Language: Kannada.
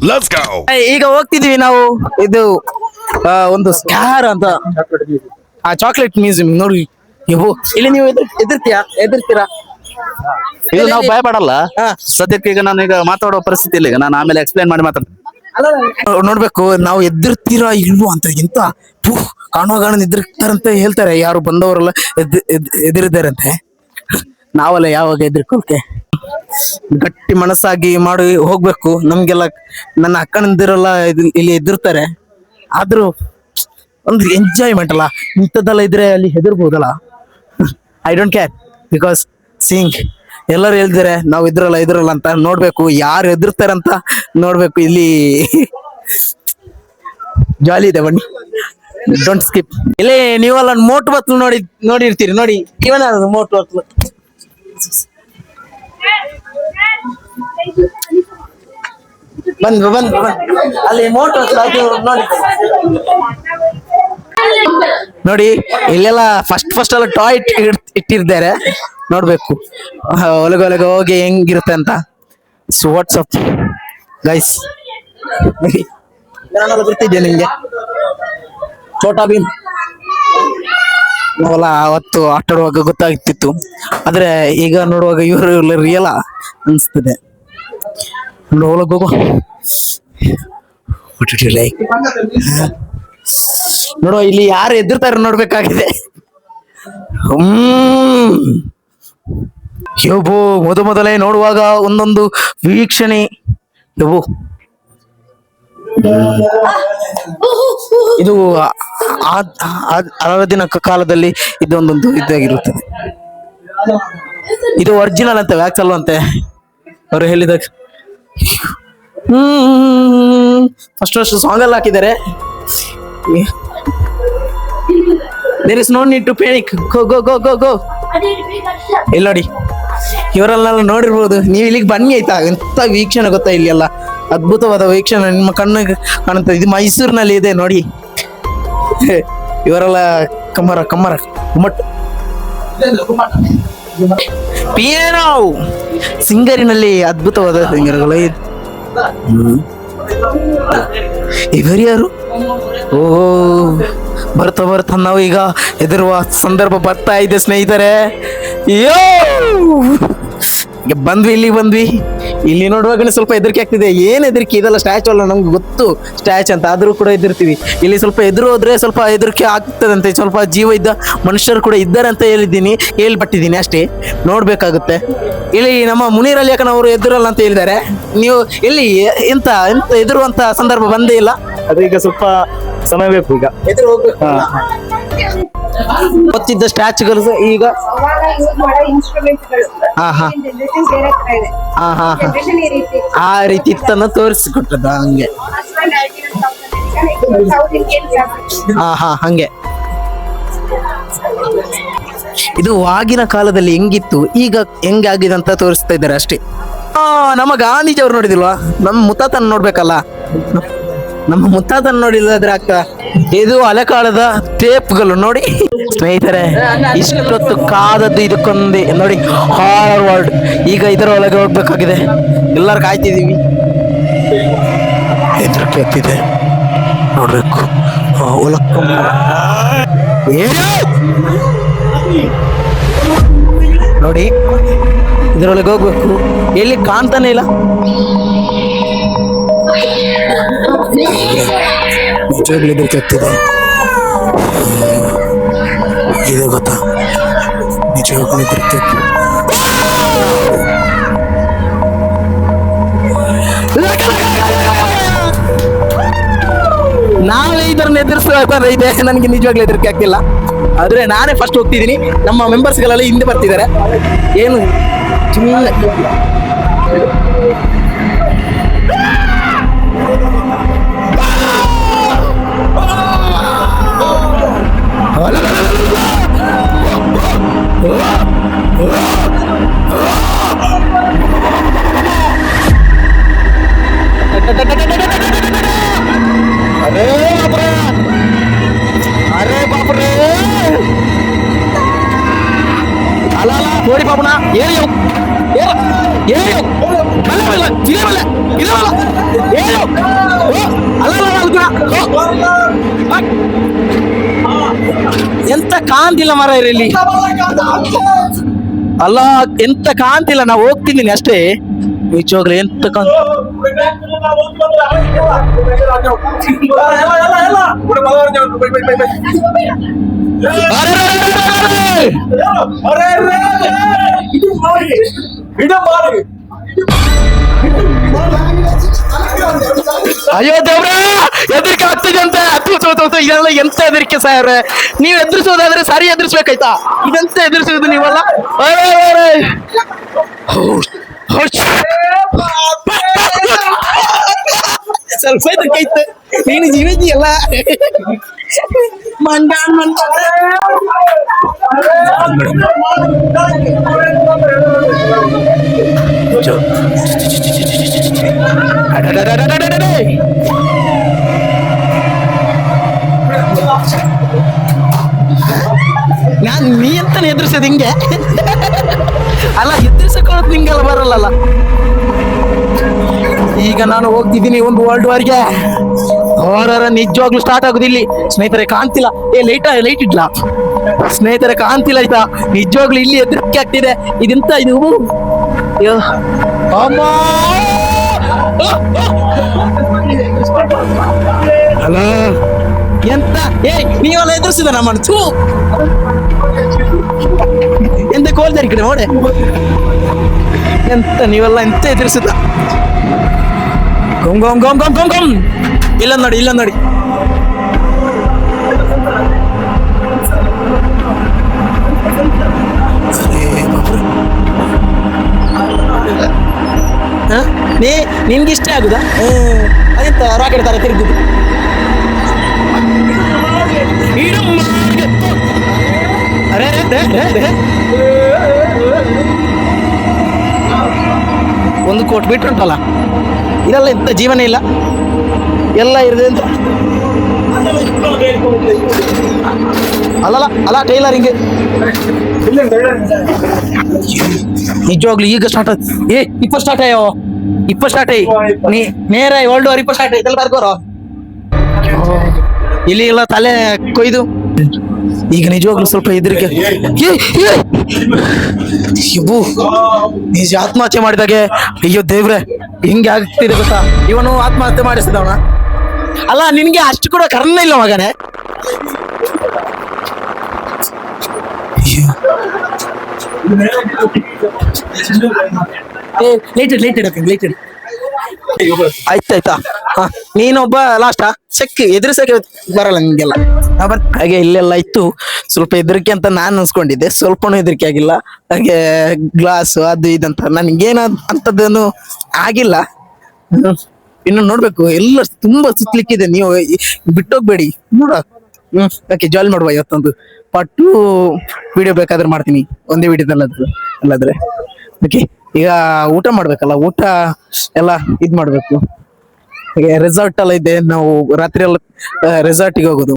Let's go. ಈಗ ಹೋಗ್ತಿದೀವಿ ನಾವು ಇದು ಒಂದು ಸ್ಟಾರ್ ಅಂತ ಆ ಚಾಕ್ಲೇಟ್ ಮ್ಯೂಸಿಯಂ ನೋಡಿ. ಇವು ಇಲ್ಲಿ ನೀವು ಎದುರ್ತೀರಾ ಇದು ನಾವು ಭಯ ಪಡಲ್ಲ. ಹಾ. ಸದ್ಯಕ್ಕೆ ಈಗ ನಾನು ಈಗ ಮಾತಾಡೋ ಪರಿಸ್ಥಿತಿ ಇಲ್ಲ. ಈಗ ನಾನು ಆಮೇಲೆ ಎಕ್ಸ್ಪ್ಲೈನ್ ಮಾಡಿ ಮಾತಾಡ್ತೀನಿ. ನೋಡ್ಬೇಕು ನಾವು ಎದುರ್ತೀರಾ ಇಲ್ವೋ ಅಂತ. ಎಂತ ಕಾಣುವಾಗ ಎದುರ್ತಾರಂತ ಹೇಳ್ತಾರೆ ಯಾರು ಬಂದವರೆಲ್ಲ ಎದುರಿದ್ದಾರಂತೆ. ನಾವಲ್ಲ ಯಾವಾಗ ಎದುರ್ಕೊಳ್ತೆ ಗಟ್ಟಿ ಮನಸ್ಸಾಗಿ ಮಾಡಿ ಹೋಗ್ಬೇಕು. ನಮ್ಗೆಲ್ಲ ನನ್ನ ಅಕ್ಕನಂದಿರೆಲ್ಲ ಇಲ್ಲಿ ಎದುರ್ತಾರೆ. ಆದ್ರೂ ಒಂದು ಎಂಜಾಯ್ಮೆಂಟ್ ಅಲ್ಲ, ಇಂಥದ್ದೆಲ್ಲ ಇದ್ರೆ ಅಲ್ಲಿ ಹೆದರ್ಬೋದಲ್ಲ. I don't care because seeing ಎಲ್ಲರೂ ಹೇಳ್ತಾರೆ ನಾವು ಇದ್ರಲ್ಲ ಅಂತ. ನೋಡ್ಬೇಕು ಯಾರು ಎದುರ್ತಾರಂತ ನೋಡ್ಬೇಕು. ಇಲ್ಲಿ ಜಾಲಿ ಇದೆ, ಬನ್ನಿ. Don't skip. ಇಲ್ಲಿ ನೀವೆಲ್ಲ ಮೋಟ್ ಬತ್ಲು ನೋಡಿರ್ತೀರಿ ನೋಡಿ. ಇವನ ಮೋಟ್ ಬತ್ಲು ಬಂದ್ ಅಲ್ಲಿ ಮೋಟ್ ಬತ್ಲು ಅದು ನೋಡಿ. ಇಲ್ಲೆಲ್ಲ ಫಸ್ಟ್ ಎಲ್ಲ ಟಾಯ್ ಇಟ್ಟಿರ್ತಾರೆ. ನೋಡ್ಬೇಕು ಒಳಗೆ ಹೋಗಿ ಹೆಂಗಿರುತ್ತೆ ಅಂತ. ಸೊ ವಾಟ್ಸಪ್ ಗೈಸ್, ಗೊತ್ತಿದ್ಯಾ ನಿಮ್ಗೆ ಛೋಟಾ ಭೀಮ್? ನಾವೆಲ್ಲ ಅವತ್ತು ಆಟಾಡುವಾಗ ಗೊತ್ತಾಗ್ತಿತ್ತು, ಆದ್ರೆ ಈಗ ನೋಡುವಾಗ ಇವರು ರಿಯಲ್ ಅನ್ಸ್ತದೆ. ಒಳಗೆ ಹೋಗೋ ಲೈಕ್ ನೋಡುವ ಇಲ್ಲಿ ಯಾರು ಎದುರ್ತಾರೆ ನೋಡ್ಬೇಕಾಗಿದೆ. ಯೋಬೋ ಮೊದಲೇ ನೋಡುವಾಗ ಒಂದೊಂದು ವೀಕ್ಷಣೆ. ಯೋಬೋ ಇದು ಅಲಾವುದ್ದೀನ ಕಾಲದಲ್ಲಿ ಇದೊಂದೊಂದು ಇದಾಗಿರುತ್ತದೆ. ಇದು ಒರಿಜಿನಲ್ ಅಂತೆ, ವ್ಯಾಕ್ಸ್ ಅಲ್ವಂತೆ ಅವರು ಹೇಳಿದಾಗ. ಫಸ್ಟ್ ಸಾಂಗ್ ಎಲ್ಲ ಹಾಕಿದ್ದಾರೆ. There is no need to panic, go go go go go. ಇಲ್ಲಿ ನೋಡಿ, ಇವರೆಲ್ಲ ನೋಡಿರ್ಬೋದು. ನೀವು ಇಲ್ಲಿಗೆ ಬನ್ನಿ ಆಯ್ತಾ. ಎಂತ ವೀಕ್ಷಣೆ ಗೊತ್ತಾ, ಇಲ್ಲಿ ಎಲ್ಲ ಅದ್ಭುತವಾದ ವೀಕ್ಷಣೆ ನಿಮ್ಮ ಕಣ್ಣಿಗೆ ಕಾಣುತ್ತೆ. ಇದು ಮೈಸೂರಿನಲ್ಲಿ ಇದೆ ನೋಡಿ. ಇವರೆಲ್ಲ ಕಮ್ಮರ ಗುಮ್ಮಟ್ ಪಿಯಾನೋ ಸಿಂಗರಿನಲ್ಲಿ ಅದ್ಭುತವಾದ ಸಿಂಗರ್ಗಳು. ಇವರ್ಯಾರು? ಓ ಬರ್ತಾ ನಾವು ಈಗ ಎದುರುವ ಸಂದರ್ಭ ಬರ್ತಾ ಇದೆ ಸ್ನೇಹಿತರೆ. ಅಯ್ಯೋ ಬಂದ್ವಿ ಇಲ್ಲಿ ನೋಡುವಾಗ ಸ್ವಲ್ಪ ಹೆದರಿಕೆ ಆಗ್ತಿದೆ. ಏನ್ ಹೆದರಿಕೆ, ಇದೆಲ್ಲ ಸ್ಟ್ಯಾಚು ಅಲ್ಲ, ನಮ್ಗೆ ಗೊತ್ತು ಸ್ಟ್ಯಾಚ್ ಅಂತ, ಆದ್ರೂ ಕೂಡ ಎದುರ್ತೀವಿ. ಇಲ್ಲಿ ಸ್ವಲ್ಪ ಎದುರು ಹೋದ್ರೆ ಸ್ವಲ್ಪ ಹೆದರಿಕೆ ಆಗ್ತದಂತೆ. ಸ್ವಲ್ಪ ಜೀವ ಇದ್ದ ಮನುಷ್ಯರು ಕೂಡ ಇದ್ದಾರೆ ಅಂತ ಹೇಳ್ಪಟ್ಟಿದ್ದೀನಿ ಅಷ್ಟೇ. ನೋಡ್ಬೇಕಾಗುತ್ತೆ. ಇಲ್ಲಿ ನಮ್ಮ ಮುನೀರ್ ಅಲಿ ಯಾಕನವರು ಎದುರಲ್ಲ ಅಂತ ಹೇಳಿದ್ದಾರೆ. ನೀವು ಎಲ್ಲಿ ಎಂತ ಎದುರುವಂತ ಸಂದರ್ಭ ಬಂದೇ ಇಲ್ಲ. ಅದು ಈಗ ಸ್ವಲ್ಪ ಸಮಯ ಬೇಕು. ಈಗ ಎದುರು ಹೋಗ್ಬೇಕು. ಗೊತ್ತಿದ್ದ ಸ್ಟ್ಯಾಚುಗಳು ಈಗ ಆ ರೀತಿ ಇತ್ತನ್ನ ತೋರಿಸಿಕೊಟ್ಟದ ಹಂಗೆ. ಹಂಗೆ ಇದು ಆಗಿನ ಕಾಲದಲ್ಲಿ ಹೆಂಗಿತ್ತು, ಈಗ ಹೆಂಗಾಗಿದೆ ಅಂತ ತೋರಿಸ್ತಾ ಇದ್ದಾರೆ ಅಷ್ಟೇ. ನಮ್ಮ ಗಾಂಧೀಜಿ ಅವ್ರು ನೋಡಿದಿಲ್ವಾ? ನಮ್ಮ ಮುತ್ತಾತನ ನೋಡ್ಬೇಕಲ್ಲ. ನಮ್ಮ ಮುತ್ತಾತನ ನೋಡಿದ್ರೆ ಆಗ್ತಾ. ಇದು ಹಳೆಕಾಲದ ಟೇಪ್ಗಳು ನೋಡಿ ಸ್ನೇಹಿತರೆ. ಇಷ್ಟೊತ್ತು ಕಾದದ್ದು ಇದಕ್ಕೊಂದೇ ನೋಡಿ, ಹಾರರ್ ವರ್ಲ್ಡ್. ಈಗ ಇದರ ಒಳಗೆ ಹೋಗ್ಬೇಕಾಗಿದೆ. ಎಲ್ಲರೂ ಕಾಯ್ತಿದೀವಿ. ಹೆದರಿಕೆ ಆಗ್ತಿದೆ ನೋಡ್ಬೇಕು. ನೋಡಿ ಇದರೊಳಗೆ ಹೋಗ್ಬೇಕು. ಎಲ್ಲಿ ಕಾಣ್ತಾನೆ ಇಲ್ಲ. ನಿಜವಾಗ್ಲೂ ಹೆದರಿಕೆ ಆಗ್ತಿದೆ. ಇದೆ ಗೊತ್ತಾ, ನಿಜವಾಗ್ಲೂ ಹೆದರಿಕೆ. ನಾವೇ ಇದನ್ನ ಎದುರಿಸ್ತಾ ಇದೆ. ನನಗೆ ನಿಜವಾಗ್ಲೂ ಹೆದರಿಕೆ ಆಗ್ತಿಲ್ಲ, ಆದ್ರೆ ನಾನೇ ಫಸ್ಟ್ ಹೋಗ್ತಿದ್ದೀನಿ. ನಮ್ಮ ಮೆಂಬರ್ಸ್ಗಳೆಲ್ಲ ಹಿಂದೆ ಬರ್ತಿದ್ದಾರೆ. ಏನು ಸುಮ್ಮನೆ अरे बाप रे अला ನೋಡಿ ಪಾಪನ ಏನು ಏನು ಇದಲ್ಲ ಇದಲ್ಲ ಏನು? ಅಲ್ಲ ಅಲ್ಲ, ಅಲ್ಲ, ಎಂತ ಕಾಂತಿಲ್ಲ ಮರ ಇಲ್ಲಿ ಅಲ್ಲ, ಎಂತ ಕಾಂತಿಲ್ಲ. ನಾವು ಹೋಗ್ತಿದ್ದೀನಿ ಅಷ್ಟೇ. ನಿಜವಾಗ್ಲೂ ಎಂತ ಕಾಂತಿ. ಅಯ್ಯೋ ದೇವ್ರ, ಹೆದರಿಕೆ ಆಗ್ತದೆ ಅಂತ. ಇದೆಲ್ಲ ಎಂತ ಹೆದರಿಕೆ ಸಾಯ್ರೆ? ನೀವ್ ಎದುರಿಸೋದಾದ್ರೆ ಸರಿ ಎದುರಿಸ್ಬೇಕಾಯ್ತಾ? ಇದೆಂತ ಎದುರಿಸೋದು ನೀವಲ್ಲ? ಸ್ವಲ್ಪ ಇದಕ್ಕೈತೆ ನೀನು ಜೀವಿದೆಯಲ್ಲ ಮಂಡ ಮಂಡ. ನಾನ್ ನೀ ಅಂತಾನೆ ಎದುರಿಸೋದು ಹಿಂಗೆ ಅಲ್ಲ, ಎದುರಿಸಕೊಳ್ಳೋದು ನಿಂಗೆಲ್ಲ ಬರಲ್ಲ. ಈಗ ನಾನು ಹೋಗ್ತಿದ್ದೀನಿ ಒಂದು ವರ್ಲ್ಡ್ ವಾರ್ಗೆ. ಹೊರರ ನಿಜವಾಗ್ಲೂ ಸ್ಟಾರ್ಟ್ ಆಗುದಿಲ್ಲಿ ಸ್ನೇಹಿತರೆ. ಕಾಣ್ತಿಲ್ಲ. ಲೈಟ್ ಇಡ್ಲ ಸ್ನೇಹಿತರೆ, ಕಾಣ್ತಿಲ್ಲ ಆಯ್ತಾ? ನಿಜವಾಗ್ಲೂ ಇಲ್ಲಿ ಹೆದರಿಕೆ ಆಗ್ತಿದೆ. ಇದೆಂತ ಇದು? ಅಯ್ಯೋ ಅಮ್ಮ, ಅಲ್ಲ ಎಂತ ನೀವೆಲ್ಲ ಎದುರಿಸಿದ ನಮ್ಮ ಚೂ ಎಂತ ಕೋಲ್ದಾರಿ ಕಡೆ ನೋಡೆ. ಎಂತ ನೀವೆಲ್ಲ ಎಂತ ಎದುರಿಸಿದ? Gum gum gum gum gum gum. ಇಲ್ಲ ನೋಡಿ, ಇಲ್ಲ ನೋಡಿ. ನಿನ್ಗೆ ಇಷ್ಟ ಆಗುದಾ? ಅದೆಂತ ರಾಕೆಟ್ ತರ ತಿರುಗುದು? ಅರೆ 1 ಕೋಟಿ ಮೀಟರ್ ಉಂಟಲ್ಲ, ಇದೆಲ್ಲ ಇಂಥ ಜೀವನ ಇಲ್ಲ, ಎಲ್ಲ ಇರದೆ ಅಂತ. ಅಲ್ಲ ಟೈಲರಿಂಗ್ ನಿಜವಾಗ್ಲು ಈಗ ಸ್ಟಾರ್ಟ್ ಆಯ್ತು. 20 ಸ್ಟಾರ್ಟ್ ಆಯ್ಯೋ, 20 ಸ್ಟಾರ್ಟ್ ಆಯ್ತು. ನೇರ ವರ್ಲ್ಡ್ ವಾರ್ 20 ಸ್ಟಾರ್ಟ್ ಆಯ್ತು. ಬರ್ಕೋರ ಇಲ್ಲಿ ಎಲ್ಲ ತಲೆ ಕೊಯ್ದು. ಈಗ ನಿಜವಾಗ್ಲು ಸ್ವಲ್ಪ ಹೆದರಿಕೆ. ನಿಜ ಆತ್ಮಹತ್ಯೆ ಮಾಡಿದಾಗೆ. ಅಯ್ಯೋ ದೇವ್ರೆ, ಹಿಂಗೆ ಆಗ್ತಿದೆ ಗೊತ್ತಾ? ಇವನು ಆತ್ಮಹತ್ಯೆ ಮಾಡಿಸಿದವನ ಅಲ್ಲ. ನಿನ್ಗೆ ಅಷ್ಟು ಕೂಡ ಕರ್ಣ ಇಲ್ಲ ಮಗನೇ. ಲೇಟೆಡ್ ಆಯ್ತಾಯ್ತಾ? ನೀನೊಬ್ಬ ಲಾಸ್ಟಾ ಸೆಕ್ ಎದುರಿಸಕ್ಕೆ ಬರಲ್ಲ ನಿಂಗೆಲ್ಲ. ಹಾಗೆ ಇಲ್ಲೆಲ್ಲ ಇತ್ತು ಸ್ವಲ್ಪ ಹೆದರಿಕೆ ಅಂತ ನಾನು ಅನ್ಸ್ಕೊಂಡಿದ್ದೆ. ಸ್ವಲ್ಪನೂ ಹೆದರಿಕೆ ಆಗಿಲ್ಲ. ಹಾಗೆ ಗ್ಲಾಸ್ ಅದು ಇದಂತ ನನ್ಗೇನ ಅಂತದೇನು ಆಗಿಲ್ಲ. ಇನ್ನು ನೋಡ್ಬೇಕು. ಎಲ್ಲ ತುಂಬಾ ಸುತ್ತಲಿಕ್ಕಿದೆ, ನೀವು ಬಿಟ್ಟೋಗ್ಬೇಡಿ ನೋಡ. ಓಕೆ, ಜಾಯಿನ್ ಮಾಡುವ. ಇವತ್ತೊಂದು ಪಟ್ಟು ವಿಡಿಯೋ ಬೇಕಾದ್ರೆ ಮಾಡ್ತೀನಿ, ಒಂದೇ ವಿಡಿಯೋದಲ್ಲಾದ್ರು ಅಲ್ಲಾದ್ರೆ. ಓಕೆ, ಈಗ ಊಟ ಮಾಡ್ಬೇಕಲ್ಲ, ಊಟ ಎಲ್ಲ ಇದ್ ಮಾಡ್ಬೇಕು. ರೆಸಾರ್ಟ್ ಎಲ್ಲ ಇದೆ, ನಾವು ರಾತ್ರಿ ಎಲ್ಲ ರೆಸಾರ್ಟಿಗೆ ಹೋಗೋದು.